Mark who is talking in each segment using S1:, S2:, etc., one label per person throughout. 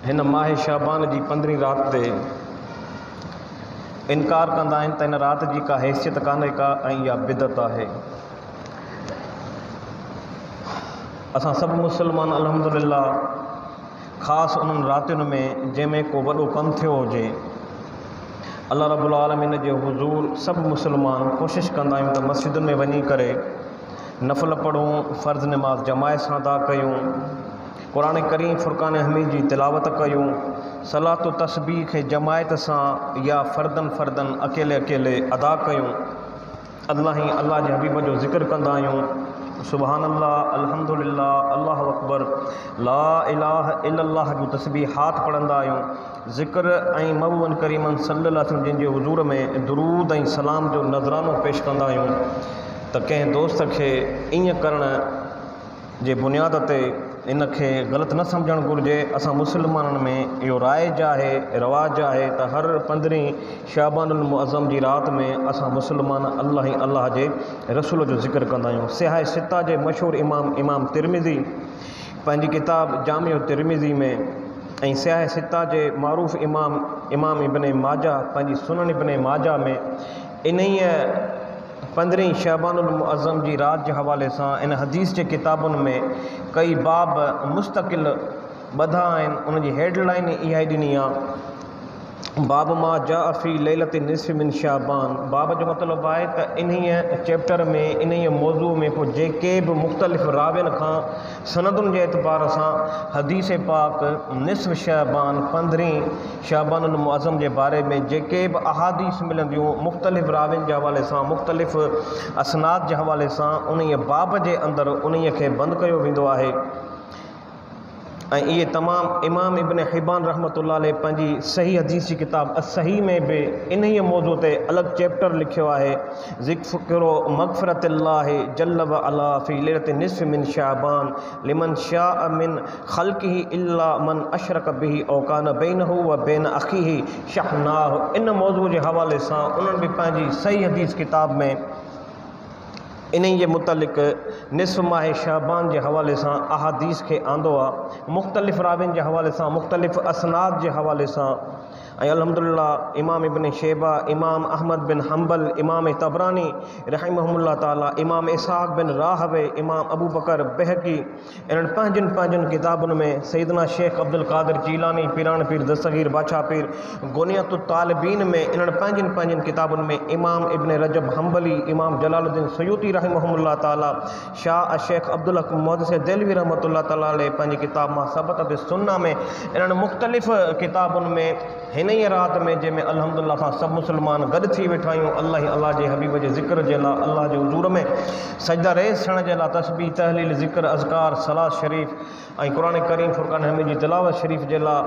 S1: हिन माह शाबान जी 15 रात ते इनकार कंदा आहिनि त हिन रात जी का हैसियत कान्हे का ऐं इहा बिदत आहे। असां सभु मुस्लमान अल्हम्दुलिल्लाह ख़ासि उन्हनि रातियुनि में जंहिंमें को वॾो कमु थियो हुजे, अल्लाह रब्बुल आलमीन जे हुज़ूर सभु मुस्लमान कोशिशि कंदा आहियूं त मस्जिदुनि में वञी करे नफ़ल पढ़ूं, फ़र्ज़ नमाज़ जमायत सां अदा कयूं, क़ुरान करीम फ़ुरक़ान हमीद जी तिलावत कयूं, सलात व तस्बीह खे जमायत सां या फ़र्दन अकेले अकेले अदा कयूं, अल्लाह जे हबीब जो ज़िक्र कंदा आहियूं, सुबहान अल्लाह, अल्हम्दुलिल्लाह, अल्लाहु अकबर, ला इलाहा इल्लल्लाह जूं तस्बीहात पढ़ंदा आहियूं, ज़िक्र ऐं मबूअन करीमन सल्लल्लाहु अलैहि वसल्लम जिन जे हुज़ूर में दुरूद ऐं सलाम जो नज़रानो पेश कंदा आहियूं। त कंहिं दोस्त खे ईअं करण जे बुनियाद ते इन खे ग़लति न सम्झणु घुरिजे। असां मुस्लमाननि में इहो राइज आहे, रवाज आहे त हर 15 शाबानुल मुअज़्ज़म जी राति में असां मुस्लमान अल्लाह जे रसूल जो ज़िक्र कंदा आहियूं। सिहाए सिता जे मशहूरु इमाम तिरमिज़ी पंहिंजी किताब जामिउ तिरमिज़ी में ऐं सिहाए सिता जे मारूफ़ इमाम इब्न माजा पंहिंजी सुनन इब्न माजा में इन्ही 15 शाबानुल मुअज़्ज़म जी रात जे हवाले सां इन हदीस जे किताबुनि में कई बाब मुस्तक़िल ॿधा आहिनि। उन जी हेडलाइन इहा ई ॾिनी आहे, बाब मा जा फ़ी लैलत निस्फ़ मिन शाबान। बाब जो मतिलबु आहे त इन्हीअ चैप्टर में इन्हीअ मौज़ू में पोइ जेके बि मुख़्तलिफ़ रावियुनि खां सनदुनि जे एतबार सां हदीस पाक निस्फ़ शाबान 15 शाबानुल मुअज़्ज़म जे बारे में जेके बि अहादीस मिलंदियूं मुख़्तलिफ़ रावियुनि जे हवाले सां, मुख़्तलिफ़ असनाद जे हवाले सां, उन बाब जे अंदरि उन खे बंदि कयो वेंदो आहे। ऐं इहे तमामु इमाम इब्न हिब्बान रहमतुल्लाह अलैह पंहिंजी सही हदीस जी किताब असही में बि इन्हीअ मौज़ू ते अलॻि चैप्टर लिखियो आहे, ज़िक्रो मग़फ़िरतिल्लाहि जल्ल व अला फ़ी लैलति निस्फ़ मिन शाबान लिमन शाअ मिन ख़ल्क़िही इल्ला मन अशरक बिही औ कान बैनहु व बैन अख़ीही शहनाहु। इन मौज़ू जे हवाले सां उन्हनि बि पंहिंजी सही हदीस किताब में इन्ही जे मुतलिक़ निस्फ़ माह शाबान जे हवाले सां अहादीस खे आंदो आहे, मुख़्तलिफ़ रावियुनि जे हवाले सां, मुख़्तलिफ़ असनाद जे हवाले सां। ऐं अल्हम्दुलिल्लाह इमाम इब्न शैबा, इमाम अहमद बिन हम्बल, इमाम तबरानी रहमहुल्लाह ताला, इमाम इसहाक़ बिन राहवे, इमाम अबू बकर बहकी, इन्हनि पंहिंजनि किताबुनि में सैयदना शेख अब्दुल क़ादिर जीलानी, पीरान पीर दस्तगीर बादशाह पीर, गुनियतुत तालिबीन में इन्हनि पंहिंजनि किताबुनि में, इमाम इब्न रजब हम्बली, इमाम जलालुद्दीन सयूती रहमहुल्लाह ताला, शाह शेख अब्दुल हक मुहद्दिस देलवी रहमतुल्लाह ताला अलैह पंहिंजी किताब मां सबत बिस्सुन्ना में, इन्हनि मुख़्तलिफ़ किताबुनि में हिन ई राति में जंहिंमें अल्हम्दुलिल्लाह असां सभु मुस्लमान गॾु थी वेठा आहियूं अल्लाह जे हबीब जे ज़िक्र जे लाइ, अल्लाह जे हुज़ूर में सजदा रेज़ थियण जे लाइ, तस्बीह तहलील ज़िक्र अज़कार सलात शरीफ़ ऐं क़ुरान करीम फ़ुरक़ान हमीद जी तिलावत शरीफ़ जे लाइ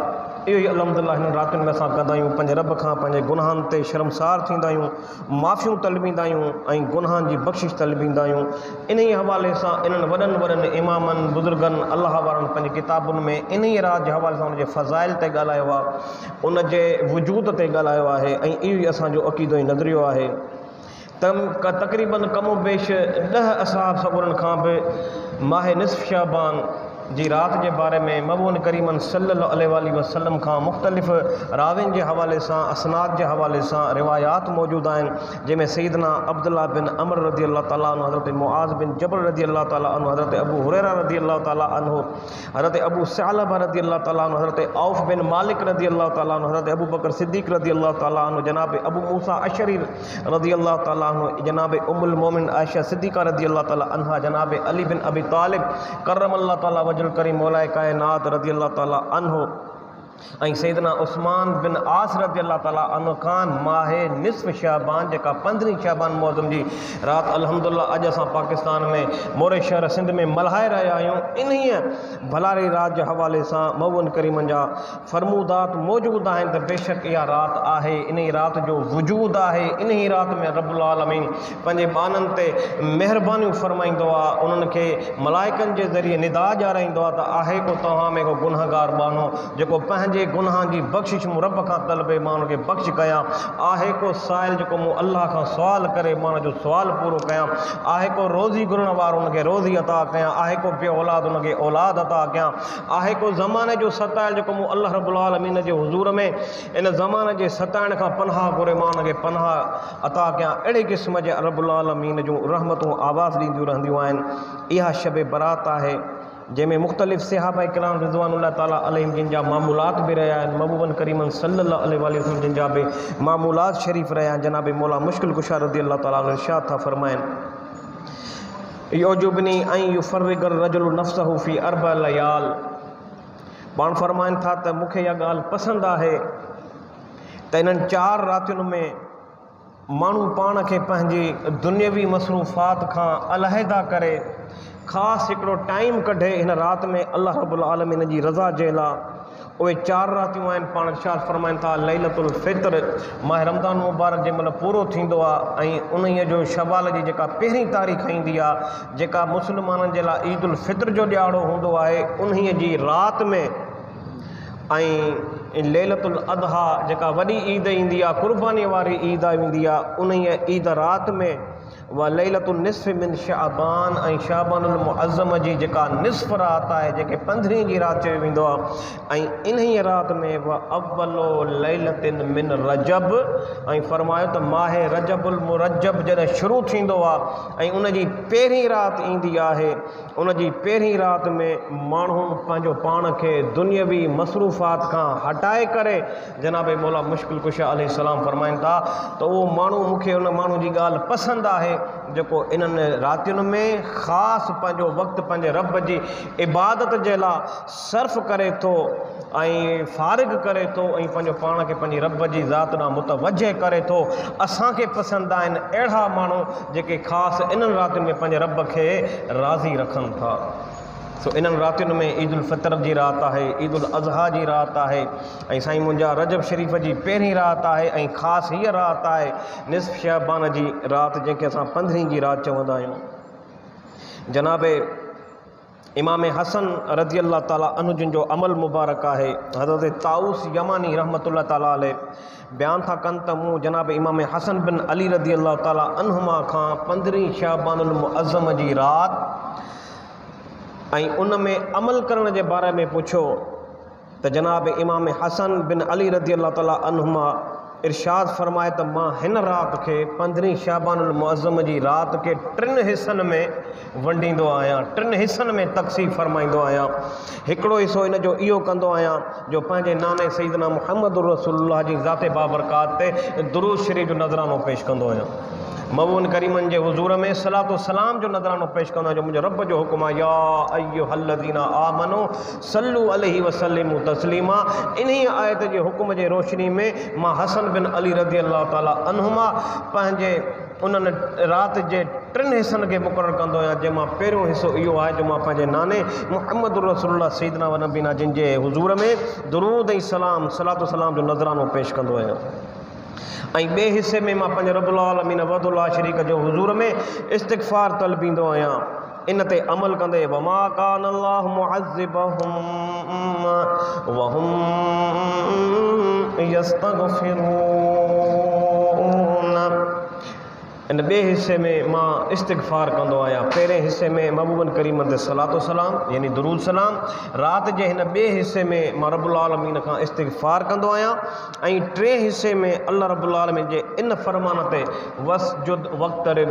S1: इहो ई अल्हम्दुलिल्लाह हिन रातियुनि में असां कंदा आहियूं। पंहिंजे रब खां पंहिंजे गुनाहनि ते शर्मसार थींदा आहियूं, माफ़ियूं तलबींदा आहियूं ऐं गुनाहनि जी बख़्शिश तलबींदा आहियूं। इन ई हवाले सां इन्हनि वॾनि इमामनि बुज़ुर्गनि अल्लाह वारनि पंहिंजी किताबुनि में इन ई राति जे हवाले सां उनजे फ़ज़ाइल ते ॻाल्हायो आहे, उन जे वजूद ते ॻाल्हायो आहे ऐं इहो ई असांजो अक़ीदो ऐं नज़रियो आहे। तक़रीबन कमो बेश 10 असहाब सबरनि खां बि माह निस्फ़ शाबान जी राति जे बारे में मबून करीमन सल्लल्लाहु अलैहि वसल्लम खां मुख़्तलिफ़ रावियुनि जे हवाले सां, असनाद जे हवाले सां रिवायात मौजूदु आहिनि, जंहिंमें सैयदना अब्दुल्लाह बिन अमर रज़ी अल्लाह ताला अन्हु, हज़रत मुआज़ बिन जबल रज़ी अल्लाह ताला अन्हु, हज़रत अबू हुरैरा रज़ी अल्लाह ताला अन्हु, हज़रत अबू सअलबा रज़ी अल्लाह ताला अन्हु, हज़रत औफ़ बिन मालिक रज़ी अल्लाह ताला अन्हु, हज़रत अबू बकर सिद्दीक़ रज़ी अल्लाह ताला अन्हु, जनाब अबू मूसा अशरी रज़ी अल्लाह ताला अन्हु, जनाब उम्मुल मोमिन आयशा सिद्दीक़ा रज़ी अल्लाह ताला अन्हा, जनाब अली बिन अबी तालिब करमल्लाहु ताला वजहुल करीम मौलाए कायनात रज़ी अल्लाह ताला अन्हु ऐं सैयदना उस्मान बिन आस रज़ी अल्लाह ताला अन्हु खां माह निस्फ़ शाबान जेका 15 शाबान मुअज़्ज़म जी राति अल्हम्दुलिल्लाह अॼु असां पाकिस्तान में मोरे शहर सिंध में मल्हाए रहिया आहियूं। इन्हीअ भलारी राति जे हवाले सां मऊन करीमनि जा फरमूदात मौजूदु आहिनि त बेशक इहा राति आहे, इन ई राति जो वजूद आहे। इन ई राति में रब्बुल आलमीन पंहिंजे बाननि ते महिरबानियूं फरमाईंदो आहे, उन्हनि खे मलाइकनि जे ज़रिए निदा ॼाणाईंदो आहे त आहे को तव्हां में को गुनहगार बानो जेको पंहिंजे पंहिंजे गुनाहनि जी बख़्शिश मूं रब खां तलबे मां उनखे बख़्श कयां। आहे को साइल जेको मूं अल्लाह खां सुवाल करे मां उनजो सुवाल पूरो कयां। आहे को रोज़ी घुरण वारो उनखे रोज़ी अता कयां। आहे को बे औलाद उनखे औलाद अता कयां। आहे को ज़माने जो सताइल जेको मूं अल्लाह रब्बुल आलमीन जे हुज़ूर में इन ज़माने जे सताइण खां पनाह घुरे मां उनखे पनाह अता कयां। अहिड़े क़िस्म जे रब्बुल आलमीन जूं रहमतूं आवाज़ ॾींदियूं रहंदियूं आहिनि। इहा शब बरात आहे जंहिंमें मुख़्तलिफ़ सहाबा किराम रिज़वानुल्लाह ताला अलैहिम जिन जा मामूलात बि रहिया आहिनि। महबूबन करीमन सल्लल्लाहु अलैहि वसल्लम जिन जा बि मामूलात शरीफ़ रहिया आहिनि। जनाब मौला मुश्किल कुशा रज़ियल्लाहु ताला अन्हु इरशाद था फ़रमाइनि, युअजिबनी अन युफ़र्रिगर रजुलु नफ़्सहु फ़ी अर्बअ लयाल। पाण फ़रमाइनि था त मूंखे इहा ॻाल्हि पसंदि आहे त इन्हनि 4 रातियुनि में माण्हू पाण खे पंहिंजी दुनियावी मसरूफ़ात खां अलहदा करे ख़ासि हिकिड़ो टाइम कढे हिन राति में अल्लाह रब्बुल आलमीन जी रज़ा जे लाइ। उहे 4 रातियूं आहिनि। पाण इरशाद फ़रमाइनि था लैलतुल फ़ितर माह रमज़ान मुबारक जंहिं महिल पूरो थींदो आहे ऐं उन्हीअ जो शवाल जी जेका पहिरीं तारीख़ ईंदी आहे जेका मुस्लमाननि जे लाइ ईद उल फितर जो ॾियारो हूंदो आहे उन्हीअ जी राति में ऐं लैलतुल अदहा जेका वॾी ईद ईंदी आहे क़ुर्बानी वारी ईद ईंदी आहे उन्हीअ ईद राति में व लैलतुल निस्फ़ मिन शाबान ऐं शाबानुल मुअज़्ज़म जी जेका निस्फ़ राति आहे जेके 15 जी राति चयो वेंदो आहे ऐं इन्हीअ राति में व अव्वलो लैलतिन मिन रजब ऐं फ़रमायो त माह रजबुल मुरजब जॾहिं शुरू थींदो आहे ऐं उनजी पहिरीं राति ईंदी आहे उनजी पहिरीं राति में माण्हू पंहिंजो पाण खे दुनियावी मसरूफ़ात खां हटाए करे जनाब मौला मुश्किल कुशा अलैहिस्सलाम फ़रमाइनि था त उहो माण्हू मूंखे उन माण्हू जी ॻाल्हि पसंदि आहे जेको इन्हनि रातियुनि में ख़ासि पंहिंजो वक़्तु पंहिंजे रब जी इबादत जे लाइ सर्फ़ करे थो ऐं फ़ारिग़ करे थो ऐं पंहिंजो पाण खे पंहिंजी रब जी ज़ात ॾांहुं मुतवजह करे थो। असांखे पसंदि आहिनि अहिड़ा माण्हू जेके ख़ासि इन्हनि रातियुनि में पंहिंजे रब खे राज़ी रखनि था। सो इन्हनि रातियुनि में ईद उल फितर जी राति आहे, ईद उल अज़हा जी राति आहे ऐं साईं मुंहिंजा रजब शरीफ़ जी पहिरीं राति आहे ऐं ख़ासि हीअ राति आहे निस्फ़ शाबान जी राति जंहिंखे असां 15 जी राति चवंदा आहियूं। जनाब इमाम हसन रज़ियल्लाहु ताला अन्हु जिन जो अमल मुबारक आहे हज़रत ताऊस यमानी रहमतुल्लाह ताला अलैह बयान था कनि त मूं जनाब इमाम हसन बिन अली रज़ियल्लाहु ताला अन्हुमा खां 15 शाबानुल मुअज़्ज़म जी राति ऐं उन में अमल करण जे बारे में पुछो त जनाब इमाम हसन बिन अली रज़ियल्लाहु ताला अन्हुमा इरशाद फ़रमाए त मां हिन राति खे 15 शाबानुल मुअज़्ज़म जी राति खे 3 हिस्सनि में वंडींदो आहियां, 3 हिस्सनि में तक़सीम फ़रमाईंदो आहियां। हिकिड़ो हिसो इन जो इहो कंदो आहियां जो पंहिंजे नाने सईदना मुहम्मदुर रसूलुल्लाह जी ज़ाते बाबरकात ते दुरूद शरीफ़ जो नज़रानो पेश कंदो आहियां। महबूबन करीमन जे हुज़ूर में सलातो सलाम जो नज़रानो पेश कंदो जो मुंहिंजो रब जो हुकुम आहे या अय्युहल्लज़ीना आमनू सल्लू अलैहि वसल्लिमू तस्लीमा। इन्ही आयत जे हुकुम जे रोशनी में मां हसन बिन अली रज़ियल्लाहु ताला अन्हुमा पंहिंजे उन्हनि राति जे 3 हिस्सनि खे मुक़ररु कंदो आहियां जंहिंमां पहिरियों हिसो इहो आहे जो मां पंहिंजे नाने मुहम्मदुर रसूलुल्लाह सैयदना व नबीना जिन जे हुज़ूर में दुरूद ऐं सलाम सलातो सलाम जो नज़रानो पेश कंदो आहियां ऐं ॿिए हिसे में मां पंहिंजे रब्बुल आलमीन वदुल्लाह शरीक जो हुज़ूर में इस्तिग़फ़ार तलबींदो आहियां। इन ते अमल कंदे वमा कान अल्लाहु मुअज़्ज़िबहुम वहुम यस्तग़फ़िरून। इन ॿिए हिसे में मां इस्तिग़फ़ार कंदो आहियां। पहिरें हिसे में महबूबन करीमन ते सलातो सलाम यानी दुरूद सलाम। राति जे हिन ॿिए हिसे में मां रब्बुल आलमीन खां इस्तिग़फ़ार कंदो आहियां ऐं 3 हिसे में अल्लाह रब्बुल आलमीन जे इन फ़रमान ते वस्जुद वक़्तरिब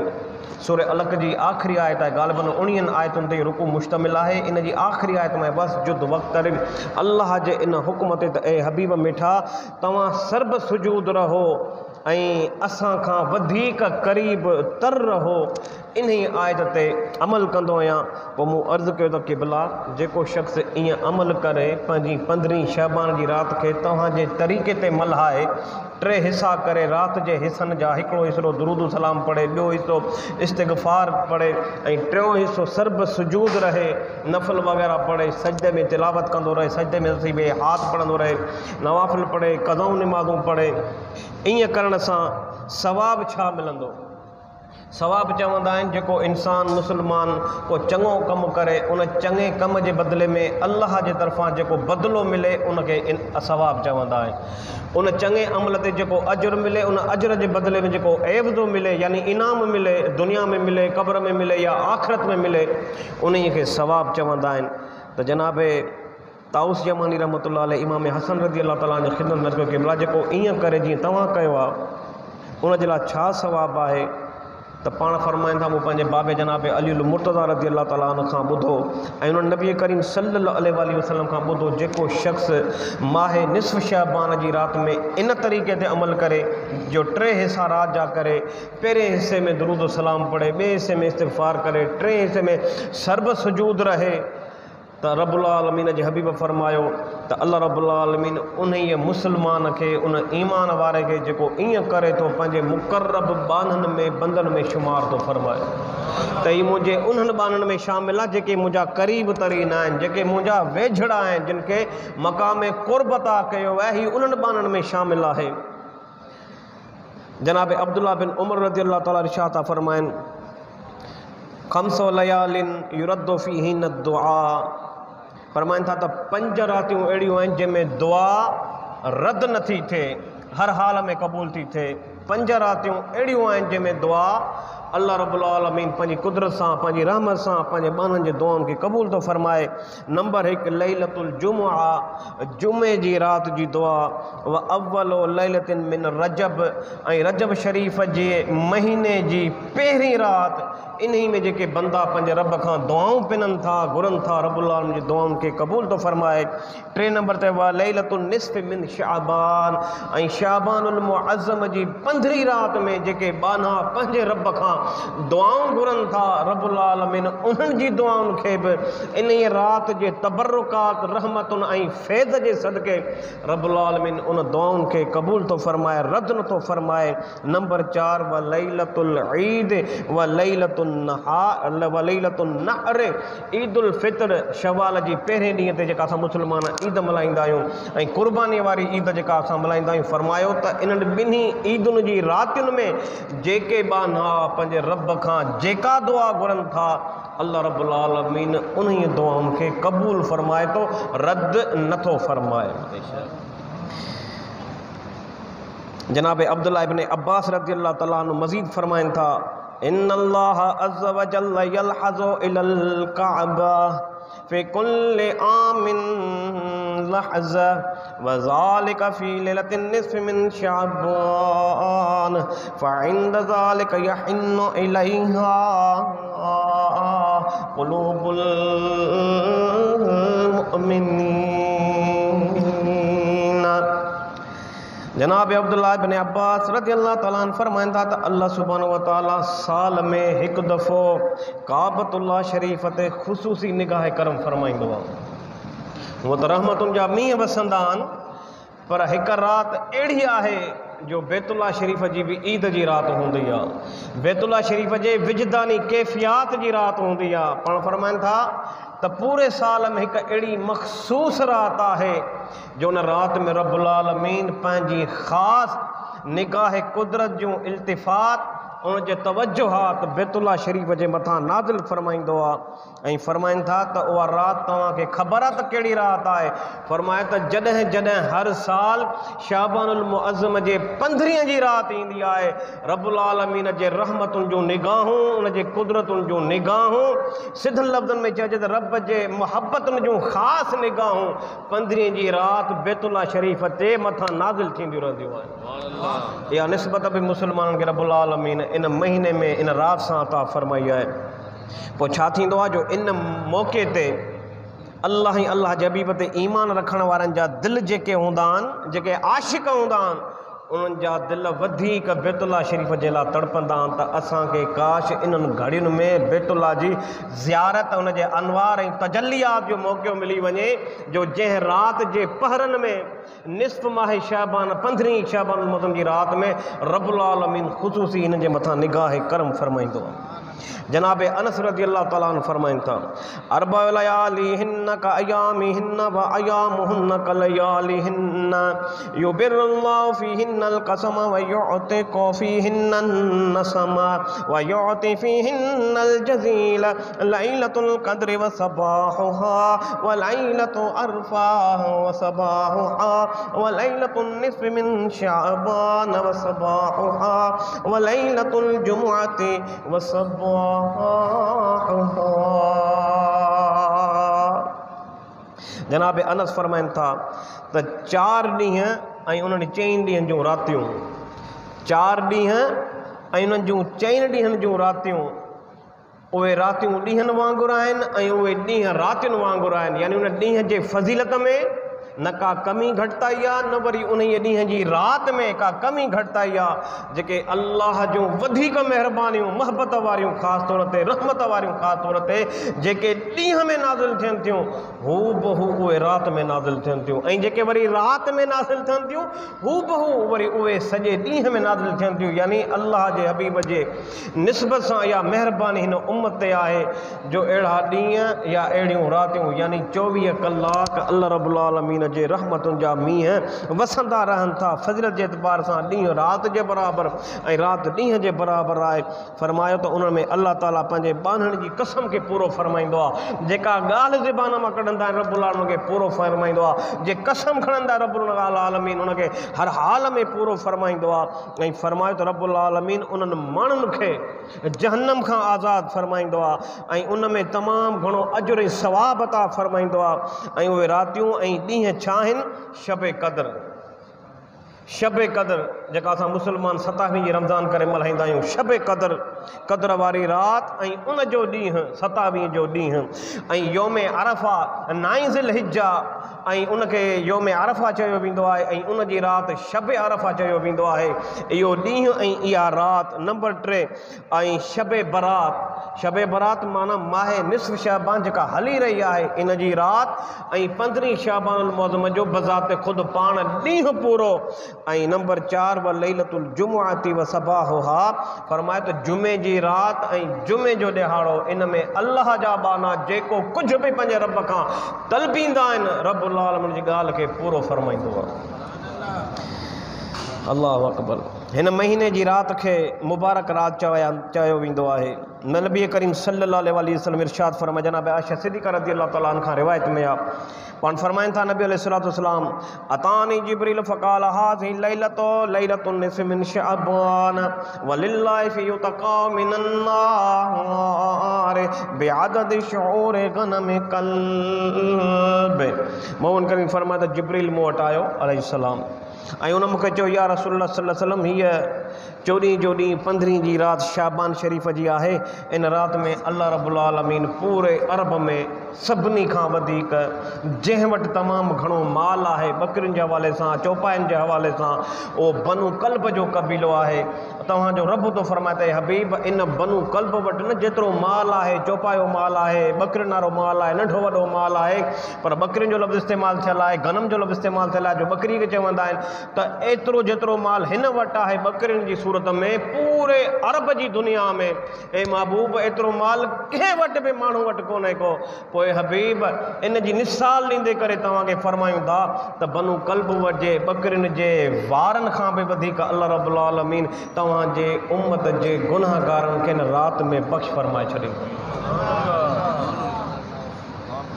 S1: सूरह अलक़ जी आख़िरी आयत आहे ग़ालिबन 19 आयतुनि ते रुकू मुश्तमिल आहे। इन जी आख़िरी आयत में वस्जुद वक़्तरिब अल्लाह जे इन हुकुम ते त ए हबीब मिठा तव्हां सर्ब सुजूद रहो ऐं असां खां वधीक क़रीब तर रहो। इन आयत ते अमल कंदो आहियां। पोइ मूं अर्ज़ु कयो त क़िबला जेको शख़्स ईअं अमल करे पंहिंजी 15 शाबान जी राति खे तव्हांजे तरीक़े ते मल्हाए 3 हिसा करे राति जे हिसनि जा हिकिड़ो हिसो दुरूद सलाम पढ़े, ॿियो हिसो इस्तिग़फ़ार पढ़े ऐं 3 हिसो सर्ब सुजूद रहे, नफ़ल वग़ैरह पढ़े, सजदे में तिलावत कंदो रहे, सजदे में नसीबे हाथ पढ़ंदो रहे, नवाफ़िल पढ़े, क़ज़ाऊं निमाज़ूं पढ़े। ईअं करण सां सवाबु छा मिलंदो? सवाब चवंदा आहिनि जेको इंसान मुस्लमान को चङो कमु करे उन चङे कम जे बदिले में अल्लाह जे तरफ़ां जेको बदिलो मिले उनखे सवाब चवंदा आहिनि। उन चङे अमल ते जेको अजुर मिले उन अजुर जे बदिले में जेको एवज़ो मिले यानी इनाम मिले, दुनिया में मिले, क़ब्र में मिले या आख़िरत में मिले, उन खे सवाब चवंदा आहिनि। त जनाब ताउस यमानी रहमतुल्लाह अलैह इमाम हसन रज़ी अल्लाह ताला जी ख़िदमत में अर्ज़ु कई भला जेको ईअं करे जीअं तव्हां कयो आहे उन जे लाइ छा सवाब आहे? त पाण फरमाइनि था मूं पंहिंजे बाबे जनाब अलीउल मुर्तज़ा रज़ी अल्लाह ताला अन्हु खां ॿुधो ऐं उन्हनि नबी करीम सल्लल्लाहु अलैहि वसल्लम खां ॿुधो जेको शख़्स माहे निस्फ़ शाबान जी राति में इन तरीक़े ते अमल करे जो 3 हिसा राति जा करे, पहिरें हिसे में दुरूद सलाम पढ़े, ॿिए हिसे में इस्तिग़फ़ार करे, 3 हिसे में सर्ब सुजूद रहे, त रब्बुल आलमीन जे हबीब फरमायो त अल्लाह रब्बुल आलमीन उन मुसलमान खे उन ईमान वारे खे जेको ईअं करे थो पंहिंजे मुक़र्रब बाननि में बंदनि में शुमार थो फरमाए त हीअ मुंहिंजे उन्हनि बाननि में शामिल आहे जेके मुंहिंजा क़रीब तरीन आहिनि, जेके मुंहिंजा वेझड़ा आहिनि, जिन खे मक़ाम क़ुर्ब अता कयो आहे, हीअ उन्हनि बाननि में शामिल आहे। जनाब अब्दुल्लाह बिन उमर रज़ी अल्लाह ताला इरशाद था फरमाइनि ख़म्सो लयालिन युरद्दु फ़ीहिन दुआ, फरमाइनि था त 5 रातियूं अहिड़ियूं आहिनि जंहिंमें दुआ रद्द नथी थिए, हर हाल में क़बूल थी थिए। 5 रातियूं अहिड़ियूं आहिनि जंहिंमें दुआ अल्लाह रब्बुल आलमीन पंहिंजी कुदरत सां, पंहिंजी रहमत सां पंहिंजे बाननि जे दुआउनि खे क़बूल थो फरमाए। नंबर 1 लैलतुल जुमुआ, जुमे जी राति जी दुआ, व अव्वलो लैलतिन मिन रजब, ऐं रजब शरीफ़ जे महीने जी पहिरीं राति। इन्ही में जेके बंदा पंहिंजे रब खां दुआऊं पिननि था, घुरनि था, रब्बुल आलमीन जी दुआउनि खे क़बूल थो फरमाए। 3 नंबर ते व लैलतुन निस्फ़ मिन शाबान, ऐं शाबानुल मुअज़्ज़म जी 15वीं राति में जेके बाना पंहिंजे रब खां दुआऊं घुरनि था, रब्बुल आलमीन उन्हनि जी दुआउनि खे बि इन राति जे तबरुकात रहमतुनि ऐं फैज़ जे सदके रब्बुल आलमीन उन दुआउनि खे क़बूल थो फरमाए, रद्द नथो फरमाए। नंबर 4 व लैलतुल ईद व लैलतुन नहर, ईदुल फितर शवाल जी पहिरें ॾींहं ते जेका असां मुस्लमान ईद मल्हाईंदा आहियूं ऐं क़ुर्बानी वारी ईद जेका असां मल्हाईंदा आहियूं, फरमायो त इन्हनि ॿिन्ही ईदुनि जी रातियुनि में जेके बाना पंहिंजे रब खां जेका दुआ घुरनि था, अल्लाह रब्बुल आलमीन उन्ही दुआउनि खे क़बूल फरमाए थो, रद्द नथो फरमाए। जनाब अब्दुल्लाह इब्न अब्बास रज़ी अल्लाह तआला अन्हु मज़ीद फरमाइनि था इन्नल्लाह अज़्ज़ व जल्ल यलहज़ु इलल कअबा फ़ी कुल्लि आमिन लहज़ा व ज़ालिका फ़ी लैलतिन निस्फ़ मिन शाबान फ़इंद ज़ालिका यहिन्नु इलैहा क़ुलूबुल मुमिनीन। जनाब अब्दुल्लाह इब्न अब्बास रज़ी अल्लाह ताला अन्हु फरमाइनि था त अल्लाह सुब्हानहु व तआला साल में 1 दफ़ो काबतुल्लाह शरीफ़ ते ख़ुसूसी निगाह करम फरमाईंदो आहे। हूअं त रहमतुनि जा मींहं वसंदा आहिनि, पर हिकु राति अहिड़ी आहे जो बैतुल्लाह शरीफ़ जी बि ईद जी राति हूंदी आहे, बैतुल्लाह शरीफ़ जे विजदानी कैफ़ियात जी राति हूंदी आहे। पाण फरमाइनि था त पूरे साल में हिकु अहिड़ी मख़सूस राति आहे जो उन राति में रब्बुल आलमीन पंहिंजी ख़ासि निगाह कुदरत जूं इल्तिफ़ात उन जे तवजुहात बैतुल्लाह शरीफ़ जे मथां नाज़िल फरमाईंदो आहे। ऐं फरमाइनि था त उहा राति तव्हांखे ख़बर आहे त कहिड़ी राति आहे? फरमाए त जॾहिं जॾहिं हर साल शाबानुल मुअज़्ज़म जे 15वीं जी राति ईंदी आहे, रब्बुल आलमीन जे रहमतुनि जूं निगाहूं, उन जे कुदरतुनि जूं निगाहूं, सिधनि लफ़्ज़नि में चइजे त रब जे मुहबतुनि जूं ख़ासि निगाहूं 15वीं जी राति बैतुल्लाह शरीफ़ ते मथां नाज़िल थींदियूं रहंदियूं आहिनि। इहा निस्बत बि मुस्लमाननि खे रब्बुल आलमीन इन महीने में इन राति सां अता फरमाई आहे। पोइ छा थींदो आहे जो इन मौक़े ते अल्लाह ई अल्लाह जे हबीब ते ईमान रखण वारनि जा दिलि जेके हूंदा आहिनि, जेके आशिक़ हूंदा आहिनि, उन्हनि जा दिलि वधीक बैतुल्लाह शरीफ़ जे लाइ तड़पंदा आहिनि त असांखे काश इन्हनि घड़ियुनि में बैतुल्लाह जी ज़ियारत, उन जे अनवार ऐं तजल्लियात जो मौक़ो मिली वञे, जो जंहिं राति जे पहरनि में निस्फ़ माह शाबान 15वीं शाबान मुअज़्ज़म जी राति में रब्बुल आलमीन ख़ुसूसी हिन जे मथां निगाह करम फरमाईंदो आहे। जनाब अनस रज़ी अल्लाह ताला अन्हु फरमाइनि था अरबअ लयालिहिन्न का अयामिहिन्न व अयामुहुन्न का लयालिहिन्न युबिरुल्लाहु फ़ीहिन्न फीहिन्नल कसम व युअतिकु फीहिन्नन नसम व युअति फीहिन्नल जज़ील लैलतुल क़द्र व सबाहुहा व लैलतु अरफा व सबाहुहा व लैलतुन निस्फ़ मिन शअबान व सबाहुहा व लैलतुल जुमुअति व सबाहुहा। जनाब अनस फरमाइनि था त 4 ॾींहं ऐं उन्हनि 4 ॾींहंनि जूं रातियूं, 4 ॾींहं ऐं उन्हनि जूं 4 ॾींहंनि जूं रातियूं, उहे रातियूं ॾींहंनि वांगुरु आहिनि ऐं उहे ॾींहं रातियुनि वांगुरु आहिनि। यानी उन ॾींहं जे फज़ीलत में न का कमी घटिताई आहे, न वरी उन ॾींहं जी राति में का कमी घटिताई आहे। जेके अल्लाह जूं वधीक महिरबानियूं महबत वारियूं ख़ासि तौर ते रहमत वारियूं ख़ासि तौर ते जेके ॾींहं में नाज़िल थियनि थियूं हू बहू उहे राति में नाज़िल थियनि थियूं, ऐं जेके वरी राति में नाज़िल थियनि थियूं हू बहू वरी उहे सॼे ॾींहं में नाज़िल थियनि थियूं। यानी अल्लाह जे हबीब जे निस्बत सां इहा महिरबानी हिन उम्मत ते आहे जो अहिड़ा ॾींहं या अहिड़ियूं रातियूं यानी 24 कलाक अल्लाह रब्बुल आलमीन जे रहमतुनि जा मींहं वसंदा रहनि था। फज़िलत जे एतबार सां ॾींहुं राति जे बराबरि ऐं राति ॾींहं जे बराबरि आहे। फरमायो त उन में अल्लाह ताला पंहिंजे बानण जी कसम खे पूरो फरमाईंदो आहे। जेका ॻाल्हि ज़बान मां कढंदा आहिनि रब्बुल आलमीन खे पूरो फरमाईंदो आहे। जे कसम खणंदा रब्बुल आलमीन उनखे हर हाल में पूरो फरमाईंदो आहे। ऐं फरमायो त रब्बुल आलमीन उन्हनि माण्हुनि खे जहन्नम खां आज़ादु फरमाईंदो आहे ऐं उन में तमामु घणो अजुर ऐं सवाब अता फरमाईंदो आहे। ऐं उहे रातियूं ऐं ॾींहं छा आहिनि? शबे क़द्र। शबे क़द्र जेका असां मुस्लमान 27वीं जी रमज़ान करे मल्हाईंदा आहियूं, शबे क़द्र, क़द्र वारी राति ऐं उन जो ॾींहुं 27वीं जो ॾींहुं। ऐं योम अरफ़ा 9 ज़िलहिज्जा ऐं उनखे योम अरफ़ा चयो वेंदो आहे ऐं उन जी राति शबे अरफ़ा चयो वेंदो आहे। इहो ॾींहुं ऐं इहा राति। नंबर 3 ऐं शबे बरात। शबे बरात माना माहे निस्फ़ शाबान जेका हली रही आहे इन जी राति ऐं 15 शाबानुल मुअज़्ज़म जो बज़ात ख़ुदि पाण ॾींहुं पूरो। ऐं नंबर 4 व लैलतुल जुमुअति व सबाहुहा। फरमाए त जुमे जी राति ऐं जुमे जो ॾिहाड़ो इन में अल्लाह जा बाना जेको कुझु बि पंहिंजे रब खां तलबींदा आहिनि रब्बुल आलमीन जी ॻाल्हि खे पूरो फरमाईंदो आहे। अल्लाहु अकबर। हिन महीने जी राति खे मुबारक राति चयो वेंदो आहे। नबी करीम सल्लल्लाहु अलैहि वसल्लम इरशाद फरमाए, जनाब आयशा सिद्दीक़ा रज़ियल्लाहु तआला अन्हा रिवायत में आहे, पाण फरमाइनि था नबी अलैहिस्सलातु वस्सलाम अतानी जिब्रील फ़क़ाल हाज़िहि लैलतु लैलतुन निस्फ़ मिन शअबान व लिल्लाहि फ़ी युतक़ा मिनन नार बिअददि शुऊर गनम क़ल्ब। मोहन करीम फरमाए त जिब्रील मूं वटि आयो अलैहिस्सलाम ऐं उन मूंखे चयो या रसूलुल्लाह सल्लल्लाहु अलैहि वसल्लम हीअ 14 जो ॾींहुं 15 जी राति शाबान शरीफ़ जी आहे। इन राति में अल्लाह रब्बुल आलमीन पूरे अरब में सभिनी खां वधीक जंहिं वटि तमामु घणो माल आहे ॿकरियुनि जे हवाले सां चौपाइनि जे हवाले सां उहो बनू कल्ब जो कबीलो आहे। तव्हांजो रब थो फरमाए त हबीब इन बनू कल्ब वटि न जेतिरो माल आहे चौपायो माल आहे ॿकरियुनि वारो माल आहे नंढो वॾो माल आहे पर ॿकरियुनि जो लफ़्ज़ इस्तेमालु थियल आहे गनम जो लफ़्ज़ इस्तेमालु थियल आहे जो ॿकरी खे चवंदा आहिनि त एतिरो जेतिरो माल हिन वटि आहे ॿकरियुनि जी सूरत में पूरे अरब जी दुनिया में ए महबूब एतिरो माल कंहिं वटि बि माण्हू वटि कोन्हे को। पोइ हबीब इन जी मिसाल ॾींदे करे तव्हांखे फरमायूं था त बनू कल्ब जे ॿकरियुनि जे वारनि खां बि वधीक अल्लाह रब्बुल आलमीन तव्हांजे उम्मत जे गुनाहगारनि खे इन राति में बख़्श फरमाए छॾींदो।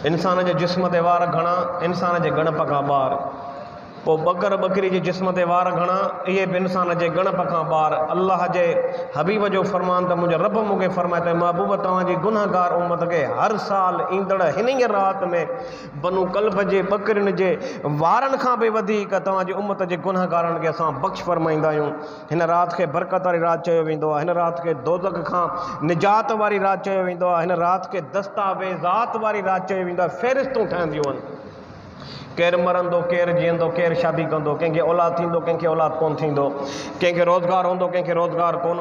S1: इंसान जे जिस्म ते वार घणा, इंसान जे गणप खां ॿार। पोइ ॿकर ॿकरी जे जिस्म ते वार घणा, इहे बि इंसान जे गणप खां ॿार। अल्लाह जे हबीब जो फरमान त मुंहिंजो रब मूंखे फरमाए त महबूब तव्हांजी गुनाहगार उम्मत खे हर साल ईंदड़ हिन ई राति में बनू कल्ब जे ॿकरियुनि जे वारनि खां बि वधीक तव्हांजी उम्मत जे गुनाहगारनि खे असां बख़्श फरमाईंदा आहियूं। हिन राति खे बरकत वारी राति चयो वेंदो आहे। हिन राति खे दोज़ख खां निजात वारी राति चयो वेंदो आहे। हिन राति खे दस्तावेज़ात वारी राति चयो वेंदो आहे। फ़हिरिस्तूं ठहंदियूं आहिनि। केरु मरंदो, केरु जीअंदो, केरु शादी कंदो, कंहिंखे औलाद थींदो, कंहिंखे औलाद कोन थींदो, कंहिंखे रोज़गारु हूंदो, कंहिंखे रोज़गारु कोन।